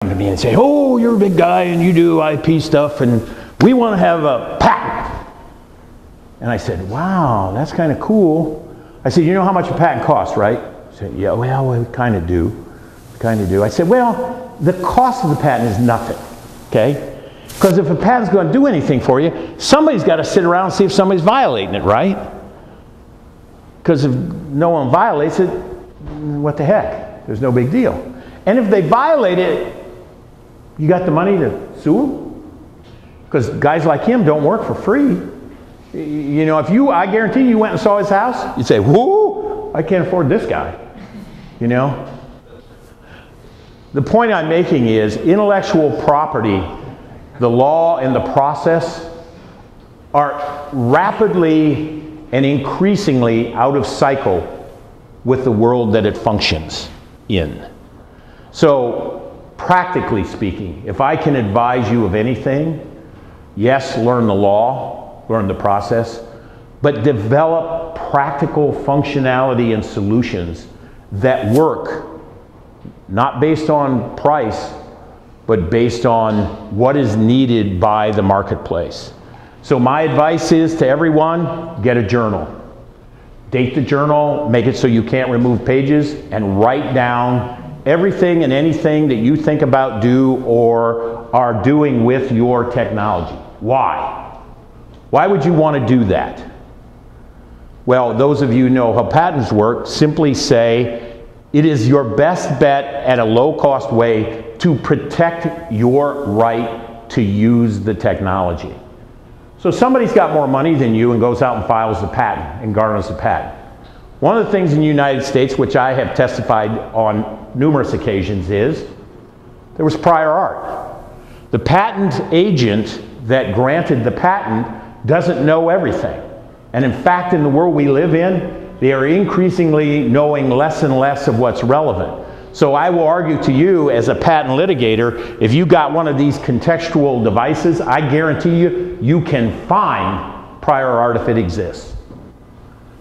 to me and say, oh, you're a big guy and you do IP stuff and we want to have a patent. And I said, wow, that's kind of cool. I said, you know how much a patent costs, right? He said, yeah, well, we kind of do. I said, well, the cost of the patent is nothing, okay? Because if a patent's going to do anything for you, somebody's got to sit around and see if somebody's violating it, right? Because if no one violates it, what the heck? There's no big deal. And if they violate it, you got the money to sue them? Because guys like him don't work for free. You know, I guarantee you went and saw his house, you'd say, whoo, I can't afford this guy, you know? The point I'm making is intellectual property, the law and the process are rapidly and increasingly out of cycle with the world that it functions in. So, practically speaking, if I can advise you of anything, yes, learn the law, learn the process, but develop practical functionality and solutions that work, not based on price, but based on what is needed by the marketplace. So my advice is to everyone, get a journal. Date the journal, make it so you can't remove pages, and write down everything and anything that you think about, do, or are doing with your technology. Why? Why would you want to do that? Well, those of you who know how patents work, simply say, it is your best bet at a low-cost way to protect your right to use the technology. So somebody's got more money than you and goes out and files the patent and garners the patent. One of the things in the United States, which I have testified on numerous occasions, is there was prior art. The patent agent that granted the patent doesn't know everything. And in fact, in the world we live in, they are increasingly knowing less and less of what's relevant. So I will argue to you as a patent litigator, if you got one of these contextual devices, I guarantee you, you can find prior art if it exists.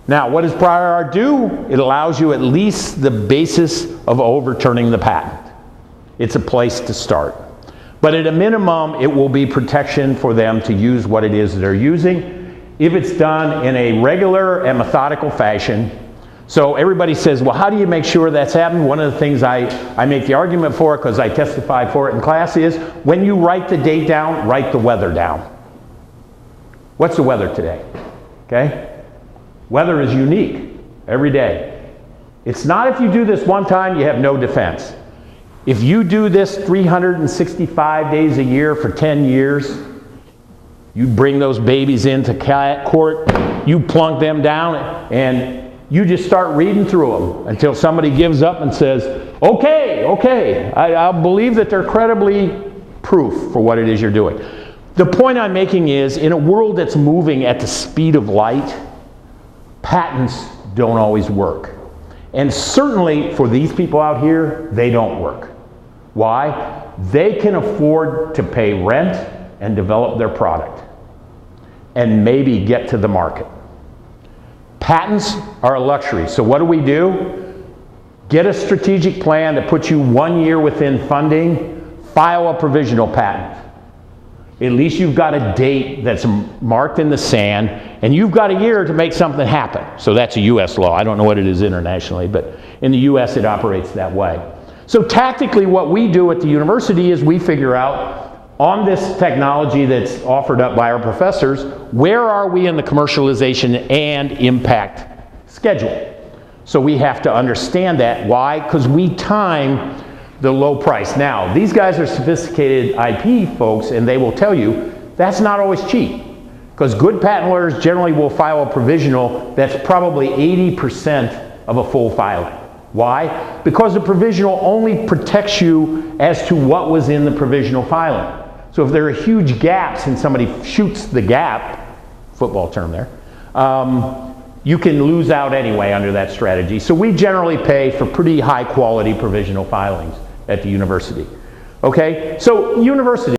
Now, what does prior art do? It allows you at least the basis of overturning the patent. It's a place to start. But at a minimum, it will be protection for them to use what it is they're using if it's done in a regular and methodical fashion. So everybody says, well, how do you make sure that's happened? One of the things I make the argument for, because I testify for it in class, is when you write the date down, write the weather down. What's the weather today? Okay? Weather is unique every day. It's not if you do this one time, you have no defense. If you do this 365 days a year for 10 years, you bring those babies into court, you plunk them down, and you just start reading through them until somebody gives up and says, okay, I'll believe that they're credibly proof for what it is you're doing. The point I'm making is, in a world that's moving at the speed of light, patents don't always work. And certainly for these people out here, they don't work. Why? They can afford to pay rent and develop their product and maybe get to the market. Patents are a luxury. So what do? Get a strategic plan that puts you 1 year within funding, file a provisional patent. At least you've got a date that's marked in the sand, and you've got a year to make something happen. So that's a US law. I don't know what it is internationally, but in the US it operates that way. So tactically what we do at the university is we figure out, on this technology that's offered up by our professors, where are we in the commercialization and impact schedule? So we have to understand that. Why? Because we time the low price. Now, these guys are sophisticated IP folks, and they will tell you that's not always cheap. Because good patent lawyers generally will file a provisional that's probably 80% of a full filing. Why? Because the provisional only protects you as to what was in the provisional filing. So if there are huge gaps and somebody shoots the gap, football term there, you can lose out anyway under that strategy. So we generally pay for pretty high quality provisional filings at the university. Okay, so university.